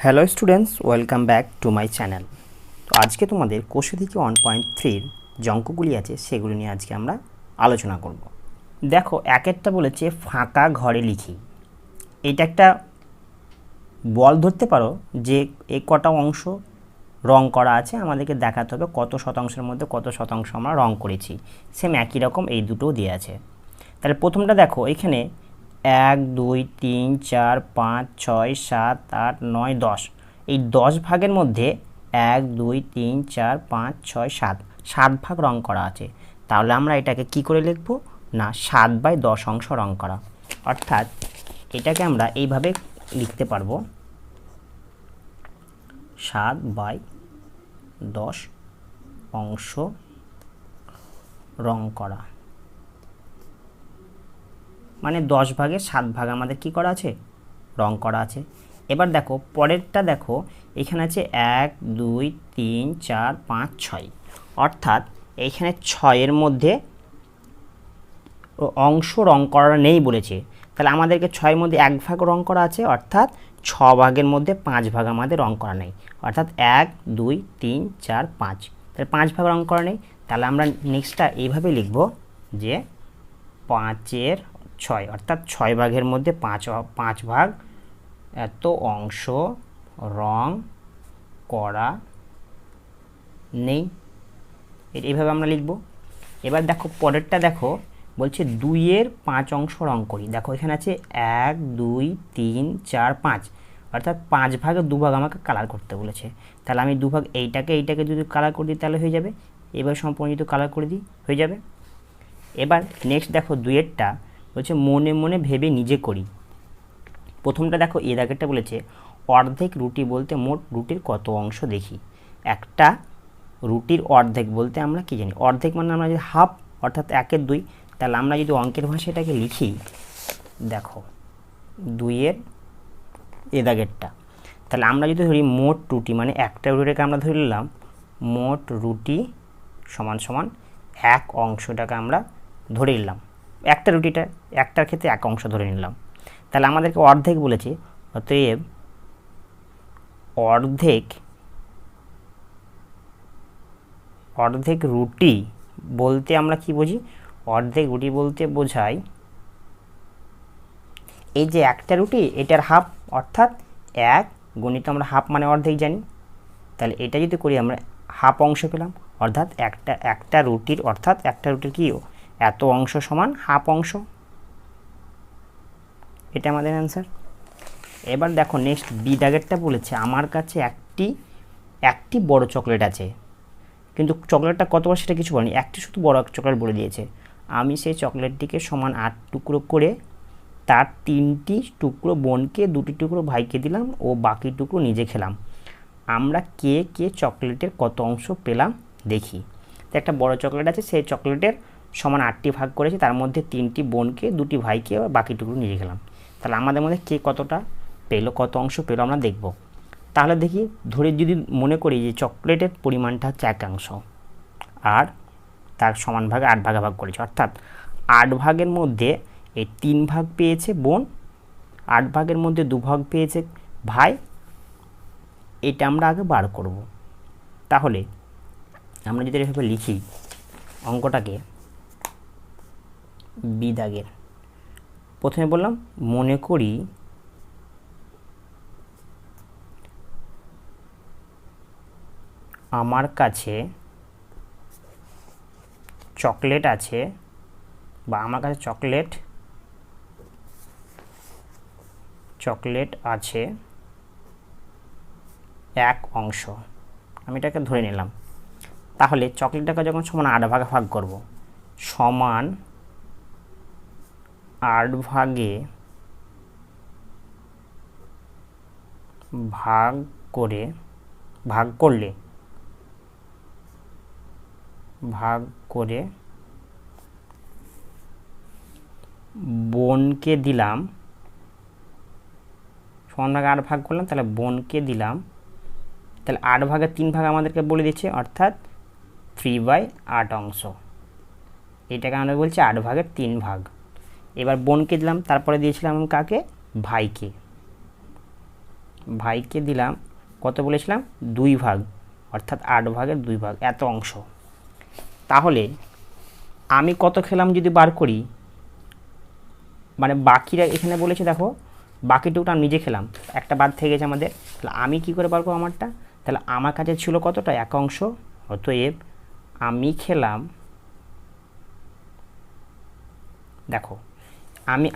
Hello students, welcome back to my channel. তো আজকে তোমাদের কোষে থেকে 1.3 যে অঙ্কগুলি আছে সেগুলি নিয়ে আজকে আমরা আলোচনা করব। দেখো, একটা বলেছে ফাঁকা ঘরে লিখি। এটা একটা বল ধরতে পারো যে এই কটা অংশ রং করা আছে, আমাদেরকে দেখাতে হবে কত শতাংশের মধ্যে কত শতাংশ আমরা রং করেছি। সেম একই রকম এই দুটোও দিয়ে আছে। তাহলে প্রথমটা দেখো, এখানে 1 2 3 4 5 6 7 8 9 10, এই 10 ভাগের মধ্যে 1 2 3 4 5 6 7 7 ভাগ রং করা আছে। তাহলে আমরা এটাকে কি করে লিখব না 7/10 অংশ রং করা, অর্থাৎ এটাকে আমরা এইভাবে লিখতে পারবো 7/10 অংশ রং করা, মানে 10 ভাগের 7 ভাগ আমাদের কি করা আছে, রং করা আছে। এবার দেখো পরেরটা, দেখো এখানে আছে 1 2 3 4 5 6, অর্থাৎ এইখানে 6-এর মধ্যে অংশ রং করা নেই বলেছে। তাহলে আমাদেরকে 6-এর মধ্যে 1 ভাগ রং করা আছে, অর্থাৎ 6 ভাগের মধ্যে 5 ভাগ আমাদের রং করা নেই, অর্থাৎ 1 2 3 4 5, তাহলে 5 ভাগ রং করা নেই। তাহলে আমরা নেক্সটটা এইভাবে লিখব যে 5-এর 6, অর্থাৎ 6 ভাগের মধ্যে 5 ভাগ এত অংশ রং করা নেই, এইভাবে আমরা লিখব। এবার দেখো পরেরটা, দেখো বলছে 2-এর 5 অংশ রং করি। দেখো এখানে আছে 1 2 3 4 5, অর্থাৎ 5 ভাগে 2 ভাগ আমাকে কালার করতে বলেছে। তাহলে আমি 2 ভাগ এইটাকে যদি কালার করে দিই তাহলে হয়ে যাবে। এবার সম্পূর্ণ যদি কালার করে দিই হয়ে যাবে। এবার নেক্সট দেখো 2-এরটা বলছে মনে মনে ভেবে নিজে করি। প্রথমটা দেখো এর আগেরটা বলেছে অর্ধেক রুটি বলতে মোট রুটির কত অংশ দেখি। একটা রুটির অর্ধেক বলতে আমরা কি জানি, অর্ধেক মানে আমরা যদি হাফ, অর্থাৎ 1/2, তাহলে আমরা যদি অঙ্কের ভাষায় এটাকে লিখি, দেখো 2-এর এর আগেরটা, তাহলে আমরা যদি ধরি মোট রুটি, মানে একটা রুটিটাকে আমরা ধরে নিলাম মোট রুটি সমান সমান 1 অংশটাকে আমরা ধরে নিলাম, একটা রুটিটা একটার ক্ষেত্রে 1 অংশ ধরে নিলাম। তাহলে আমাদেরকে অর্ধেক বলেছে, অতএব অর্ধেক রুটি বলতে আমরা কি বুঝি, অর্ধেক রুটি বলতে বোঝাই এই যে একটা রুটি এটার হাফ, অর্থাৎ 1 গণিত আমরা হাফ মানে অর্ধেক জানি। তাহলে এটা যদি করি আমরা হাফ অংশ পেলাম, অর্থাৎ একটা রুটির, অর্থাৎ একটা রুটির কি এত অংশ সমান হাফ অংশ, এটা আমাদের অ্যান্সার। এবার দেখো নেক্সট বি দাগেরটা বলেছে আমার কাছে একটি বড় চকলেট আছে, কিন্তু চকলেটটা কত বড় সেটা কিছু বলেনি, একটি শুধু বড় চকলেট বলে দিয়েছে। আমি সেই চকলেটটিকে সমান 8 টুকরো করে তার 3টি টুকরো বোনকে, 2টি টুকরো ভাইকে দিলাম ও বাকি টুকরো নিজে খেলাম। আমরা কে কে চকলেটের কত অংশ পেলাম দেখি। তো একটা বড় চকলেট আছে, সেই চকলেটের সমান 8টি ভাগ করেছে, তার মধ্যে 3টি বোনকে, 2টি ভাইকে আর বাকি টুকরো নিজে খেলাম। তাহলে আমাদের মধ্যে কে কতটা পেলো, কত অংশ পেলো আমরা দেখব। তাহলে দেখি, ধরে যদি মনে করি যে চকলেটের পরিমাণটা হচ্ছে 1 অংশ আর তার সমান ভাগে 8 ভাগে ভাগ করেছে, অর্থাৎ 8 ভাগের মধ্যে এই 3 ভাগ পেয়েছে বোন, 8 ভাগের মধ্যে 2 ভাগ পেয়েছে ভাই, এটা আমরা আগে বার করব। তাহলে আমরা যদি এভাবে লিখি অঙ্কটাকে, বি দাগের প্রথমে বললাম মনে করি আমার কাছে চকলেট আছে, বা আমার কাছে চকলেট আছে 1 অংশ, আমি এটাকে ধরে নিলাম। তাহলে চকলেটটাকে যখন সমান 8 ভাগে ভাগ করব, সমান 8 ভাগে ভাগ করে বোনকে দিলাম, সমান ভাগে 8 ভাগ করলাম, তাহলে বোনকে দিলাম। তাহলে 8 ভাগের 3 ভাগ আমাদেরকে বলে দিচ্ছে, অর্থাৎ 3/8 অংশ, এটাকে আমরা বলছি 8 ভাগের 3 ভাগ। এবার বোনকে দিলাম, তারপরে দিয়েছিলাম কাকে, ভাইকে, ভাইকে দিলাম কত বলেছিলাম 2 ভাগ, অর্থাৎ 8 ভাগের 2 ভাগ, এত অংশ। তাহলে আমি কত খেলাম যদি বার করি, মানে বাকিরা এখানে বলেছে দেখো বাকিটুকুটা আমি নিজে খেলাম, একটা বাদ থেকে গেছে আমাদের, তাহলে আমি কি করে বার করবো আমারটা? তাহলে আমার কাছে ছিল কতটা? 1 অংশ, অতএব আমি খেলাম, দেখো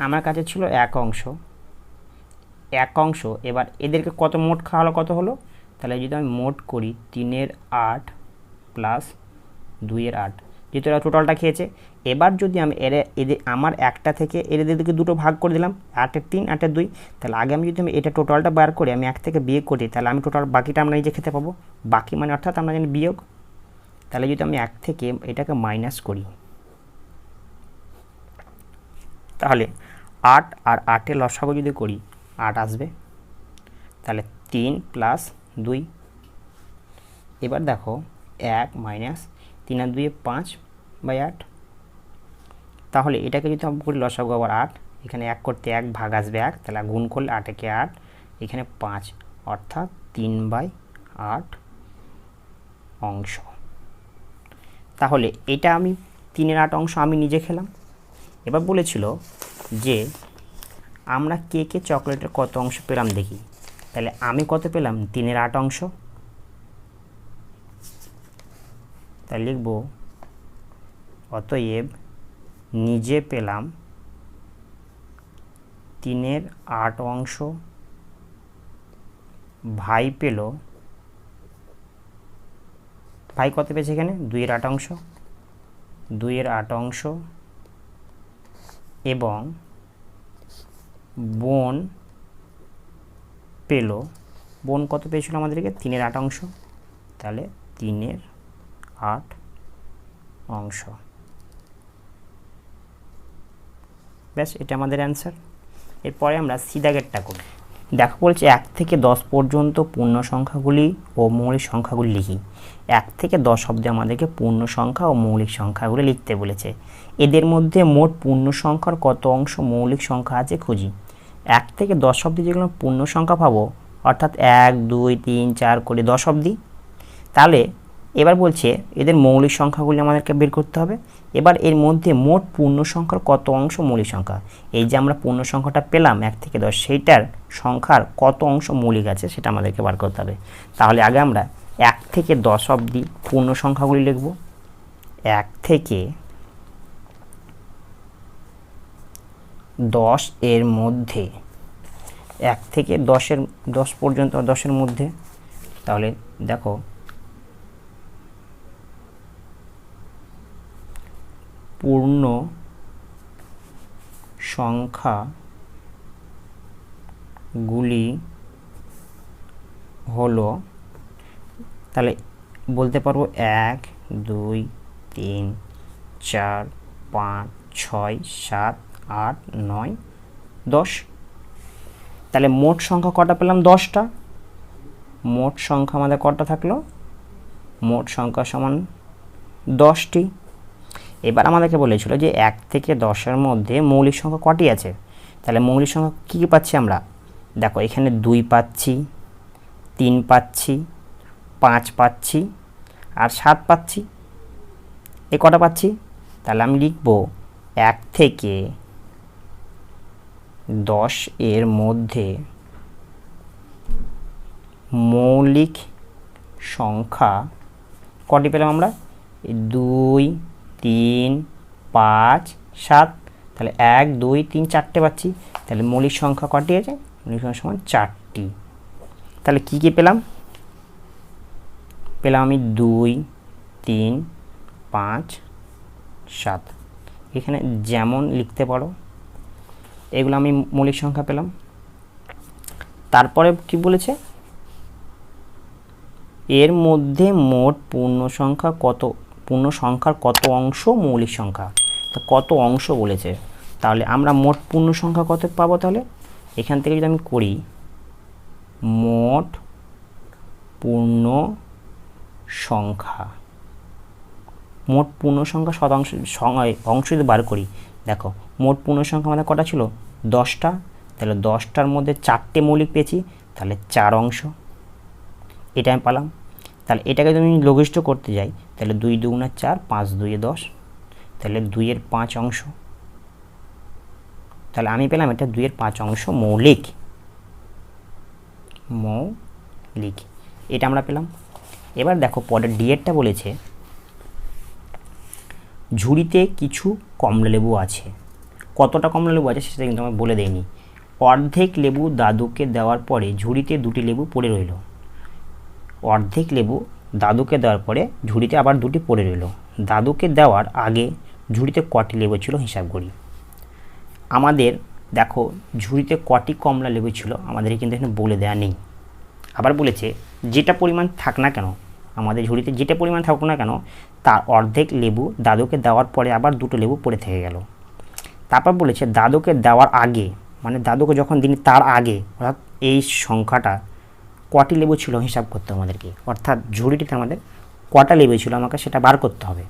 আমার কাছে ছিল 1 অংশ, 1 অংশ। এবার এদেরকে কত মোট খাওয়া হলো, কত হলো? তাহলে যদি আমি মোট করি 3 × 8 প্লাস 2 × 8, যেহেতু এরা টোটালটা খেয়েছে। এবার যদি আমি এদের আমার একটা থেকে এদেরকে দুটো ভাগ করে দিলাম, 8 × 3 8 × 2, তাহলে আগে আমি যদি এটা টোটালটা বার করি, আমি 1 থেকে বিয়োগ করি, তাহলে আমি টোটাল বাকিটা আমরা নিজে খেতে পাবো। বাকি মানে অর্থাৎ আমরা জানি বিয়োগ। তাহলে যদি আমি 1 থেকে এটাকে মাইনাস করি, তাহলে 8 আর 8-এর লসাগু যদি করি 8 আসবে, তাহলে 3 + 2। এবার দেখো 1 মাইনাস 3 আর 2 5/8। তাহলে এটাকে যদি আমরা করি লসাগু আবার 8, এখানে 1 করতে 1 ভাগ আসবে 1, তাহলে গুণ করলে 8 একে 8, এখানে 5, অর্থাৎ 3/8 অংশ। তাহলে এটা আমি 3/8 অংশ আমি নিজে খেলাম। এবার বলেছিল যে আমরা কে চকলেটের কত অংশ পেলাম দেখি। তাহলে আমি কত পেলাম? 3/8 অংশ। তাহলে লিখব অতএব নিজে পেলাম 3/8 অংশ, ভাই পেল, ভাই কত পেয়েছে এখানে? 2/8 অংশ, 2/8 অংশ, এবং বোন পেল, বোন কত পেয়েছিল আমাদেরকে? 3/8 অংশ, তাহলে 3/8 অংশ। ব্যাস, এটা আমাদের অ্যান্সার। এরপরে আমরা সিদাগেরটা করি। দেখো বলছে 1 থেকে 10 পর্যন্ত পূর্ণ সংখ্যাগুলি ও মৌলিক সংখ্যাগুলি লিখি। 1 থেকে 10 অবধি আমাদেরকে পূর্ণ সংখ্যা ও মৌলিক সংখ্যাগুলি লিখতে বলেছে। এদের মধ্যে মোট পূর্ণ সংখ্যার কত অংশ মৌলিক সংখ্যা আছে খুঁজি। 1 থেকে 10 অবধি যেগুলো পূর্ণ সংখ্যা পাবো, অর্থাৎ 1 2 3 4 করে 10 অবধি, তাহলে এবার বলছে এদের মৌলিক সংখ্যাগুলি আমাদেরকে বের করতে হবে। এবার এর মধ্যে মোট পূর্ণ সংখ্যার কত অংশ মৌলিক সংখ্যা, এই যে আমরা পূর্ণ সংখ্যাটা পেলাম 1 থেকে 10, সেইটার সংখ্যার কত অংশ মৌলিক আছে সেটা আমাদেরকে বার করতে হবে। তাহলে আগে আমরা 1 থেকে 10 অবধি পূর্ণ সংখ্যাগুলি লিখব। 1 থেকে 10 এর মধ্যে, 1 থেকে 10 পর্যন্ত, 10-এর মধ্যে, তাহলে দেখো পূর্ণ সংখ্যাগুলি হলো, তাহলে বলতে পারবো 1 2 3 4 5 6 7 8 9 10। তাহলে মোট সংখ্যা কটা পেলাম? 10টা। মোট সংখ্যা আমাদের কটা থাকলো? মোট সংখ্যা সমান 10টি। এবার আমাদেরকে বলেছিল যে 1 থেকে 10-এর মধ্যে মৌলিক সংখ্যা কটি আছে। তাহলে মৌলিক সংখ্যা কী কী পাচ্ছি আমরা? দেখো এখানে 2 পাচ্ছি, 3 পাচ্ছি, 5 পাচ্ছি, আর 7 পাচ্ছি। এ কটা পাচ্ছি? তাহলে আমি লিখব 1 থেকে 10 এর মধ্যে মৌলিক সংখ্যা কটি পেলাম আমরা? 2 3 5 7। তাহলে 1 2 3 4টে পাচ্ছি। তাহলে মৌলিক সংখ্যা কটি আছে? মৌলিক সংখ্যা সমান 4টি। তাহলে কী কী পেলাম? পেলাম আমি 2 3 5 7। এখানে যেমন লিখতে পারো, এগুলো আমি মৌলিক সংখ্যা পেলাম। তারপরে কি বলেছে? এর মধ্যে মোট পূর্ণ সংখ্যার কত অংশ মৌলিক সংখ্যা। তো কত অংশ বলেছে, তাহলে আমরা মোট পূর্ণ সংখ্যা কত পাবো? তাহলে এখান থেকে যদি আমি করি মোট পূর্ণ সংখ্যা, মোট পূর্ণ সংখ্যা শতাংশ অংশ যদি বার করি, দেখো মোট পূর্ণ সংখ্যা আমাদের কটা ছিল? 10টা। তাহলে 10টার মধ্যে 4টে মৌলিক পেয়েছি, তাহলে 4 অংশ, এটা আমি পেলাম। তাহলে এটাকে যদি আমি লঘিষ্ঠ করতে যাই তাহলে 2 2 4, 5 2 10, তাহলে 2 এর 5 অংশ। তাহলে আমি পেলাম এটা 2 এর 5 অংশ মৌলিক, এটা আমরা পেলাম। এবার দেখো পরের ডিএরটা বলেছে ঝুড়িতে কিছু কমলালেবু আছে। কতটা কমলালেবু আছে সেটা কিন্তু আমি বলে দেইনি। অর্ধেক লেবু দাদুকে দেওয়ার পরে ঝুড়িতে 2টি লেবু পড়ে রইল। অর্ধেক লেবু দাদুকে দেওয়ার পরে ঝুড়িতে আবার 2টি পড়ে রইল। দাদুকে দেওয়ার আগে ঝুড়িতে কটি লেবু ছিল হিসাব করি। আমাদের দেখো ঝুড়িতে কটি কমলা লেবু ছিল আমাদের কিন্তু এখানে বলে দেওয়া নেই। আবার বলেছে যেটা পরিমাণ থাক না কেন, আমাদের ঝুড়িতে যেটা পরিমাণ থাকুক না কেন তার অর্ধেক লেবু দাদুকে দেওয়ার পরে আবার 2টো লেবু পড়ে থেকে গেল। তারপর বলেছে দাদুকে দেওয়ার আগে, মানে দাদুকে যখন দিন তার আগে, অর্থাৎ এই সংখ্যাটা কটি লেবু ছিল হিসাব করতে আমাদেরকে, অর্থাৎ ঝুড়িটিতে আমাদের কটা লেবু ছিল আমাকে সেটা বার করতে হবে।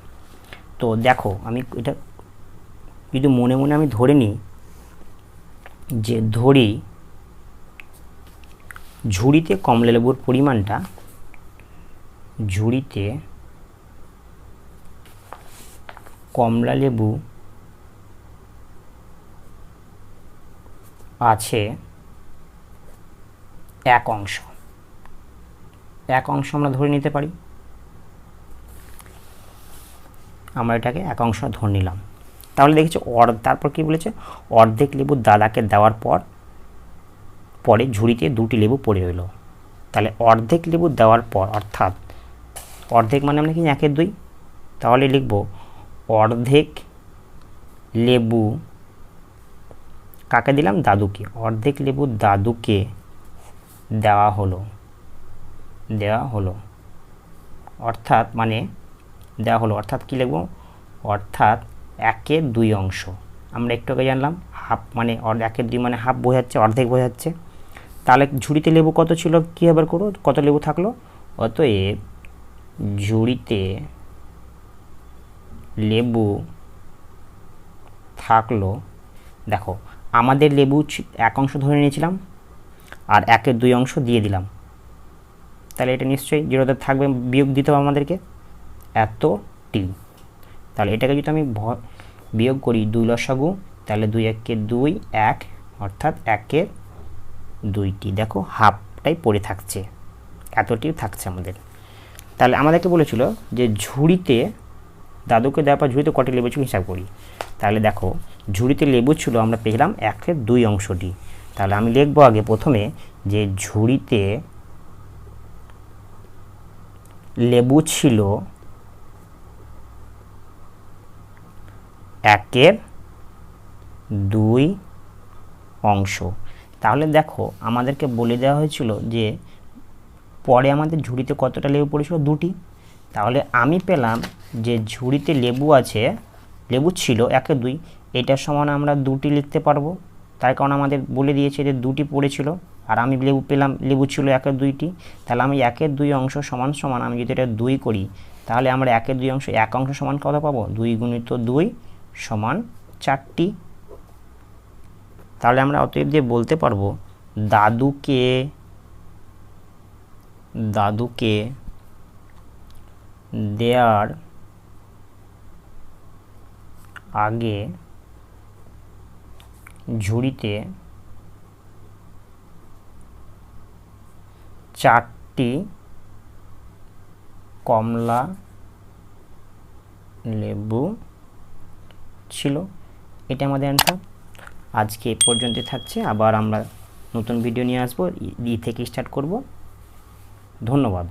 তো দেখো আমি এটা যদি মনে মনে আমি ধরে নিই যে ধরি ঝুড়িতে কমলা লেবুর পরিমাণটা, ঝুড়িতে কমলা লেবু আছে 1 অংশ। 1 অংশ আমরা ধরে নিতে পারি, আমরা এটাকে 1 অংশ ধরে নিলাম। তাহলে দেখেছি তারপর কি বলেছে অর্ধেক লেবু দাদাকে দেওয়ার পরে ঝুড়িতে 2টি লেবু পড়ে রইল। তাহলে অর্ধেক লেবু দেওয়ার পর, অর্থাৎ অর্ধেক মানে আমরা কি 1 এর 2, তাহলে লিখব অর্ধেক লেবু কাকে দিলাম, দাদুকে। অর্ধেক লেবু দাদুকে দেওয়া হলো অর্থাৎ মানে দেওয়া হলো অর্থাৎ কি লিখব, অর্থাৎ 1 এর 2 অংশ। আমরা একটু আগে জানলাম হাফ মানে 1 এর 2 মানে হাফ বোঝাচ্ছে, অর্ধেক বোঝাচ্ছে। তাহলে ঝুড়িতে লেবু কত ছিল কী আবার করো, কত লেবু থাকলো, অতএব ঝুড়িতে লেবু থাকলো, দেখো আমাদের লেবু 1 অংশ ধরে নিয়েছিলাম আর 1 এর 2 অংশ দিয়ে দিলাম, তাহলে এটা নিশ্চয়ই জিরোতে থাকবে, বিয়োগ দিতে হবে আমাদেরকে এতটি। তাহলে এটাকে যদি আমি বিয়োগ করি 2 লসাগু, তাহলে 2 1 কে 2 1, অর্থাৎ 1 এর 2টি, দেখো হাফটাই পড়ে থাকছে, এতটি থাকছে আমাদের। তাহলে আমাদেরকে বলেছিল যে ঝুড়িতে দাদুকে দেওয়ার পর ঝুড়িতে কটি লেবু ছিল হিসাব করি। তাহলে দেখো ঝুড়িতে লেবু ছিল আমরা পেলাম 1 এর 2 অংশটি। তাহলে আমি লিখব আগে প্রথমে যে ঝুড়িতে লেবু ছিল 1 এর 2 অংশ। তাহলে দেখো আমাদেরকে বলে দেওয়া হয়েছিল যে পরে আমাদের ঝুড়িতে কতটা লেবু পড়েছিল, 2টি। তাহলে আমি পেলাম যে ঝুড়িতে লেবু ছিল 1 এর 2, এটার সমান আমরা 2টি লিখতে পারবো, তার কারণ আমাদের বলে দিয়েছে যে 2টি পড়েছিল আর আমি লেবু পেলাম, লেবু ছিল 1 এর 2টি। তাহলে আমি 1 এর 2 অংশ সমান আমি যদি এটা 2 করি তাহলে আমরা 1 এর 2 অংশ 1 অংশ সমান কত পাবো, 2 গুণিত 2 সমান 4টি। তাহলে আমরা অতএব দিয়ে বলতে পারবো দাদুকে দেওয়ার আগে ঝুড়িতে 4টি কমলা লেবু ছিল। এটা আমাদের অ্যান্সার। আজকে এ পর্যন্ত থাকছে, আবার আমরা নতুন ভিডিও নিয়ে আসবো, থেকে স্টার্ট করব। ধন্যবাদ।